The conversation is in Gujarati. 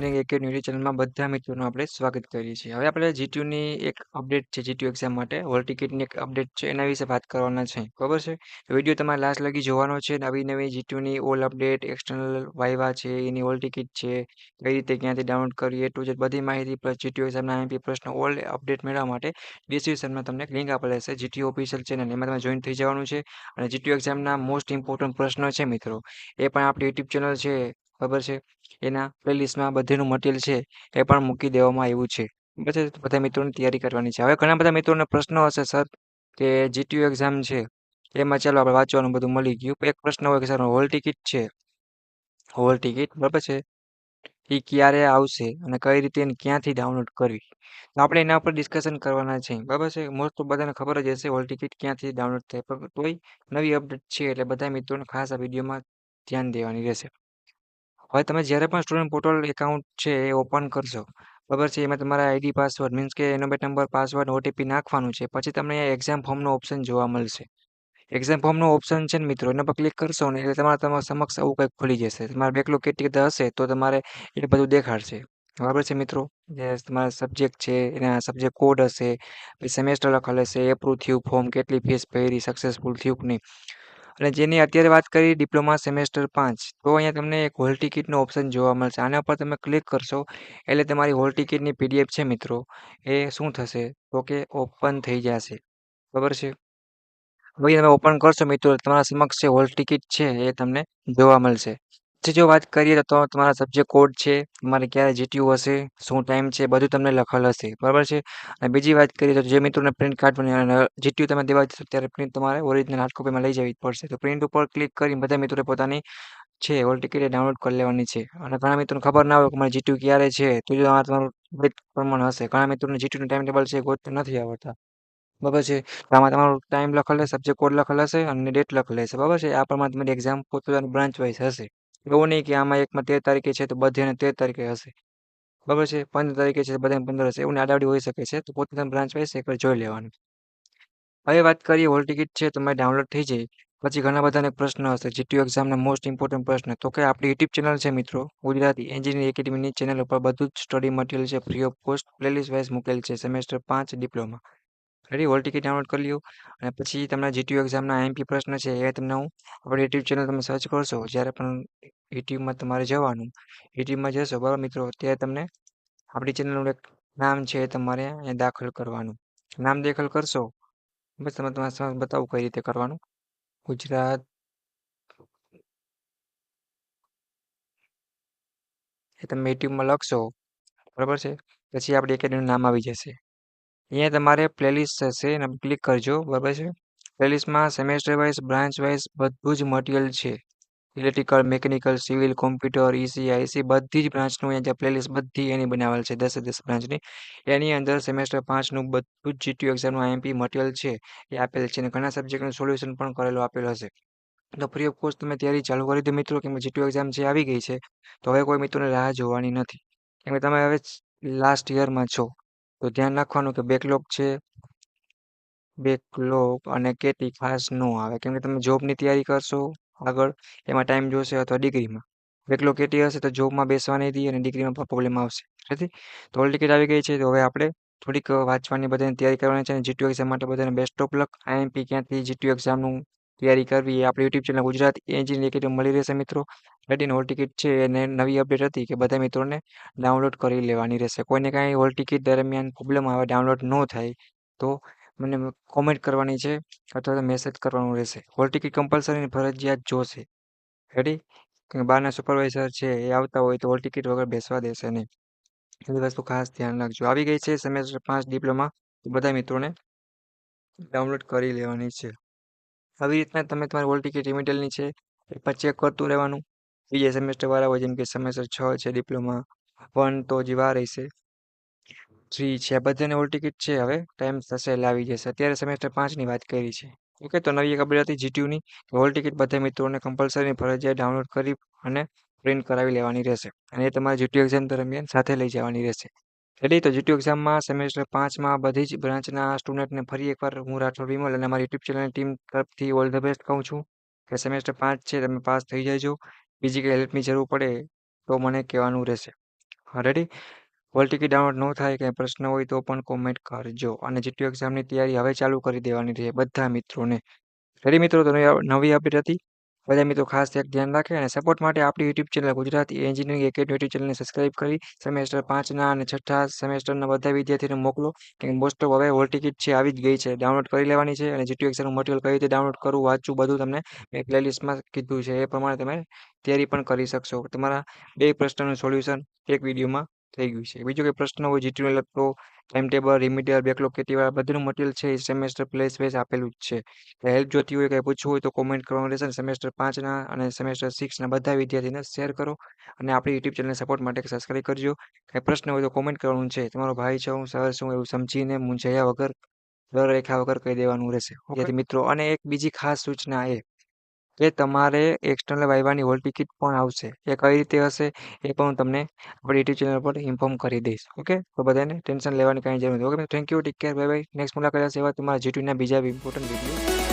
એન્જિનિયરિંગ એકેડમી યુટ્યુબ ચેનલમાં બધા મિત્રોનું આપણે સ્વાગત કરીએ છીએ. હવે આપણે જીટીયુની એક અપડેટ છે જીટીયુ એક્ઝામ માટે હોલ ટિકિટની એક અપડેટ છે એના વિશે વાત કરવાના છે. ખબર છે? વિડીયો તમારે લાસ્ટ લગી જોવાનો છે. નવી જીટીયુની ઓલ અપડેટ, એક્સટર્નલ વાઇવા છે, એની હોલ ટિકિટ છે, કઈ રીતે ક્યાંથી ડાઉનલોડ કરવી એ ટુ ઝેડ બધી માહિતી પ્લસ જીટીયુ એક્ઝામના આઈએમપી પ્રશ્ન ઓલ અપડેટ મેળવવા માટે ડિસ્ક્રિપ્શનમાં તમને એક લિંક આપેલ હશે જીટીયુ ઓફિશિયલ ચેનલ એમાં તમે જોઈન થઈ જવાનું છે. અને જીટીયુ એક્ઝામના મોસ્ટ ઇમ્પોર્ટન્ટ પ્રશ્નો છે મિત્રો એ પણ આપણી યુટ્યુબ ચેનલ છે ખબર છે એના પ્લેલિસ્ટમાં બધેનું મટીરિયલ છે એ પણ મૂકી દેવામાં આવ્યું છે. બરાબર છે? બધા મિત્રોની તૈયારી કરવાની છે. હવે ઘણા બધા મિત્રોને પ્રશ્નો હશે સર કે જીટીયુ એક્ઝામ છે એમાં ચાલો આપણે વાંચવાનું બધું મળી ગયું. એક પ્રશ્ન હોય કે સર હોલ ટિકિટ છે, હોલ ટિકિટ બરાબર છે એ ક્યારે આવશે અને કઈ રીતે એને ક્યાંથી ડાઉનલોડ કરવી તો આપણે એના ઉપર ડિસ્કશન કરવાના છે. બરાબર છે? મોસ્ટ તો બધાને ખબર જ હશે હોલ ટિકિટ ક્યાંથી ડાઉનલોડ થાય પણ તોય નવી અપડેટ છે એટલે બધા મિત્રોને ખાસ આ વિડીયોમાં ધ્યાન દેવાની રહેશે. હવે તમે જ્યારે પણ સ્ટુડન્ટ પોર્ટલ એકાઉન્ટ છે એ ઓપન કરશો બરાબર છે એમાં તમારા આઈડી પાસવર્ડ મીન્સ કે એનો નંબર પાસવર્ડ ઓટીપી નાખવાનું છે પછી તમને એક્ઝામ ફોર્મનો ઓપ્શન જોવા મળશે. એક્ઝામ ફોર્મનો ઓપ્શન છે ને મિત્રો એના પર ક્લિક કરશો ને એટલે તમારા સમક્ષ આવું કંઈક ખુલી જશે. તમારે બેકલોગ કેટેગરી હશે તો તમારે એ બધું દેખાડશે. બરાબર છે મિત્રો? જે તમારા સબ્જેક્ટ છે એના સબ્જેક્ટ કોડ હશે, પછી સેમેસ્ટર લખેલ હશે, એપ્રુવ થયું ફોર્મ, કેટલી ફીસ ભરી, સક્સેસફુલ થયું કે નહીં. અને જેની અત્યારે વાત કરી ડિપ્લોમા સેમેસ્ટર 5 તો અહીંયા તમને એક હોલ ટિકિટનો ઓપ્શન જોવા મળશે. આના પર તમે ક્લિક કરશો એટલે તમારી હોલ ટિકિટની પીડીએફ છે મિત્રો એ શું થશે તો કે ઓપન થઈ જશે. બરાબર છે? હવે તમે ઓપન કરશો મિત્રો તમારા સમક્ષ જે હોલ ટિકિટ છે એ તમને જોવા મળશે. પછી જો વાત કરીએ તો તમારા સબ્જેક્ટ કોડ છે, તમારે ક્યારે જીટીયુ હશે, શું ટાઈમ છે બધું તમને લખેલ હશે. બરાબર છે? અને બીજી વાત કરીએ તો જે મિત્રોને પ્રિન્ટ કાઢવાની અને જીટીયુ તમે દેવા જશો ત્યારે પ્રિન્ટ તમારે ઓરિજિનલ હાર્ડ કોપીમાં લઈ જવી પડશે. તો પ્રિન્ટ ઉપર ક્લિક કરી બધા મિત્રોએ પોતાની છે હોલ ટિકિટ એ ડાઉનલોડ કરી લેવાની છે. અને ઘણા મિત્રોને ખબર ના હોય કે મારે જીટીયુ ક્યારે છે તો જો આ તમારું ડેટ પ્રમાણે હશે. ઘણા મિત્રોને જીટીયુનું ટાઈમ ટેબલ છે એ ગોતતા નથી આવડતા. બરાબર છે? તો આમાં તમારો ટાઈમ લખેલ હશે, સબ્જેક્ટ કોડ લખેલ હશે અને ડેટ લખેલી હશે. બરાબર છે? આ પ્રમાણે તમારી એક્ઝામ પોતપોતાની બ્રાન્ચ વાઇઝ હશે. એવું નહીં કે આમાં એકમાં 13 તારીખે છે તો બધાને 13 તારીખે હશે. બરાબર છે? 15 તારીખે છે તો બધાને 15 હશે. એવું આડાઅવડી હોઈ શકે છે. તો પોતપોતાની બ્રાન્ચ વાઇઝ એકવાર જોઈ લેવાનું. હવે વાત કરીએ હોલ ટિકિટ છે તમારી ડાઉનલોડ થઈ જાય પછી ઘણા બધાને પ્રશ્ન હશે જીટીયુ એક્ઝામના મોસ્ટ ઇમ્પોર્ટન્ટ પ્રશ્ન તો કે આપણી યુટ્યુબ ચેનલ છે મિત્રો ગુજરાતી એન્જિનિયરિંગ એકેડમીની ચેનલ ઉપર બધું જ સ્ટડી મટીરિયલ છે free of cost playlist wise મૂકેલ છે semester 5 diploma. Ready? Hall ticket download કરી લ્યો અને પછી તમારા જીટીયુ એક્ઝામના આઈએમપી પ્રશ્ન છે એ તમને હું આપણી યુટ્યુબ ચેનલ તમે સર્ચ કરશો જ્યારે પણ યુટ્યુબમાં તમારે જવાનું યુટ્યુબમાં જશો બરાબર મિત્રો ત્યારે તમને આપણી ચેનલનું એક નામ છે એ તમારે અહીંયા દાખલ કરવાનું. નામ દાખલ કરશો બસ તમે તમારા સમક્ષ બતાવું કઈ રીતે કરવાનું. ગુજરાત એ તમે યુટ્યુબમાં લખશો બરાબર છે પછી આપણી એકેડમીનું નામ આવી જશે. અહીંયા તમારે પ્લેલિસ્ટ હશે એને ક્લિક કરજો બરાબર છે. પ્લેલિસ્ટમાં સેમેસ્ટર વાઇઝ બ્રાન્ચ વાઇઝ બધું જ મટીરિયલ છે. Electrical, mechanical, civil, computer, EC, IC બધી જ બ્રાન્ચનું અહીંયા પ્લેલિસ્ટ બધી એની બનાવેલ છે 10 બ્રાન્ચની. એની અંદર સેમેસ્ટર 5નું બધું જ જીટીયુ એક્ઝામનું આઈએમપી મટીરિયલ છે એ આપેલ છે અને ઘણા સબ્જેક્ટનું સોલ્યુશન પણ કરેલું આપેલ હશે. તો ફ્રી ઓફ કોસ્ટ તમે તૈયારી ચાલુ કરી દો મિત્રો કેમ કે જીટીયુ એક્ઝામ જે આવી ગઈ છે તો હવે કોઈ મિત્રોને રાહ જોવાની નથી. કેમ કે તમે હવે લાસ્ટ યરમાં છો તો ધ્યાન રાખવાનું કે બેકલોગ છે બેકલોગ અને કેટી ખાસ ન આવે કેમ કે તમે જોબની તૈયારી કરશો આગળ એમાં ટાઈમ જોશે અથવા ડિગ્રીમાં. બેકલોગ કેટી હશે તો જોબમાં બેસવા નહીં દે અને ડિગ્રીમાં પણ પ્રોબ્લેમ આવશે. નથી? તો હોલ ટિકિટ આવી ગઈ છે તો હવે આપણે થોડીક વાંચવાની બધાને તૈયારી કરવાની છે અને જીટીયુ એક્ઝામ માટે બધાને બેસ્ટ ઓફ લક. આઈએમપી ક્યાંથી જીટીયુ એક્ઝામનું તૈયારી કરવી એ આપણી YouTube channel Gujarat engineering academy મળી રહેશે મિત્રો. રેડીને હોલ ટિકિટ છે એને નવી અપડેટ હતી કે બધા મિત્રોને ડાઉનલોડ કરી લેવાની રહેશે. કોઈને કાંઈ હોલ ટિકિટ દરમિયાન પ્રોબ્લેમ આવે ડાઉનલોડ ન થાય તો મને કોમેન્ટ કરવાની છે અથવા તો મેસેજ કરવાનું રહેશે. હોલ ટિકિટ કમ્પલસરી ફરજિયાત જોશે. રેડી? કેમ કે બહારના સુપરવાઇઝર છે એ આવતા હોય તો હોલ ટિકિટ વગર બેસવા દેશે નહીં. એ વસ્તુ ખાસ ધ્યાન રાખજો. આવી ગઈ છે સેમેસ્ટર 5 ડિપ્લોમા તો બધા મિત્રોને ડાઉનલોડ કરી લેવાની છે. આવી રીતના તમે તમારી હોલ ટિકિટ રિમિટેલની છે એકવાર ચેક કરતું રહેવાનું. બીજા સેમેસ્ટર વાળા હોય જેમ કે સેમેસ્ટર 6 છે ડિપ્લોમા 1 તો હજી વાર હશે 3 છે આ બધાને હોલ ટિકિટ છે હવે ટાઈમ થશે એટલે આવી જશે. અત્યારે સેમેસ્ટર 5ની વાત કરી છે. ઓકે તો નવી એક અપડેટ હતી જીટીયુની હોલ ટિકિટ બધા મિત્રોને કમ્પલસરી ફરજિયાત ડાઉનલોડ કરી અને પ્રિન્ટ કરાવી લેવાની રહેશે અને એ તમારે જીટીયુ એક્ઝામ દરમિયાન સાથે લઈ જવાની રહેશે. રેડી? તો જીટીયુ એક્ઝામમાં સેમેસ્ટર 5માં બધી જ બ્રાન્ચના સ્ટુડન્ટને ફરી એકવાર હું રાઠોડ વિમલ અને અમારી યુટ્યુબ ચેનલની ટીમ તરફથી ઓલ ધ બેસ્ટ કહું છું કે સેમેસ્ટર 5 છે તમે પાસ થઈ જજો. બીજી કંઈ હેલ્પની જરૂર પડે તો મને કહેવાનું રહેશે. રેડી? હોલ ટિકિટ ડાઉનલોડ ન થાય, કંઈ પ્રશ્ન હોય તો પણ કોમેન્ટ કરજો. અને જીટીયુ એક્ઝામની તૈયારી હવે ચાલુ કરી દેવાની છે બધા મિત્રોને. રેડી મિત્રો? તો નવી અપડેટ હતી. બધા મિત્રો ખાસ એક ધ્યાન રાખે અને સપોર્ટ માટે આપણી YouTube channel Gujarati engineering academy YouTube ચેનલને સબસ્ક્રાઇબ કરી સેમેસ્ટર 5ના અને 6ઠ્ઠા સેમેસ્ટરના બધા વિદ્યાર્થીઓને મોકલો. કેમ મોસ્ટ ઓફ હવે હોલ ટિકિટ છે આવી જ ગઈ છે, ડાઉનલોડ કરી લેવાની છે. અને જીટીયુ એક્ઝામનું મટીરિયલ કઈ રીતે ડાઉનલોડ કરવું, વાંચવું, બધું તમને મેં પ્લેલિસ્ટમાં કીધું છે. એ પ્રમાણે તમે તૈયારી પણ કરી શકશો. તમારા 2 પ્રશ્નનું સોલ્યુશન એક વિડીયોમાં થઈ ગયું છે. બીજો કોઈ પ્રશ્ન હોય જીટીયુને લગતો, ટાઈમ ટેબલ, રિમિડિયલ, બેકલોગ કેટીવાળા બધું મટીરિયલ છે એ સેમેસ્ટર પ્લેસ વેસ આપેલું જ છે. હેલ્પ જોતી હોય, કંઈ પૂછવું હોય તો કોમેન્ટ કરવાનું રહેશે. સેમેસ્ટર 5ના અને સેમેસ્ટર 6ના બધા વિદ્યાર્થીને શેર કરો અને આપણી યુટ્યુબ ચેનલને સપોર્ટ માટે સબસ્ક્રાઇબ કરજો. કંઈ પ્રશ્ન હોય તો કોમેન્ટ કરવાનું છે. તમારો ભાઈ છું, સર છું એવું સમજીને મૂંઝાયા વગર, ડર રાખ્યા વગર કહી દેવાનું રહેશે. વિદ્યાર્થી મિત્રો, અને એક બીજી ખાસ સૂચના એ કે તમારે એક્સટર્નલ વાઇવાની હોલ ટિકિટ પણ આવશે. એ કઈ રીતે હશે એ પણ હું તમને આપણી યુટ્યુબ ચેનલ પર ઇન્ફોર્મ કરી દઈશ. ઓકે? તો બધાને ટેન્શન લેવાની કાંઈ જરૂર નથી. Okay? Thank you. Take care. Bye bye. Next મુલાકાત હશે એવા તમારા જીટીયુના બીજા ઇમ્પોર્ટન્ટ વિડીયો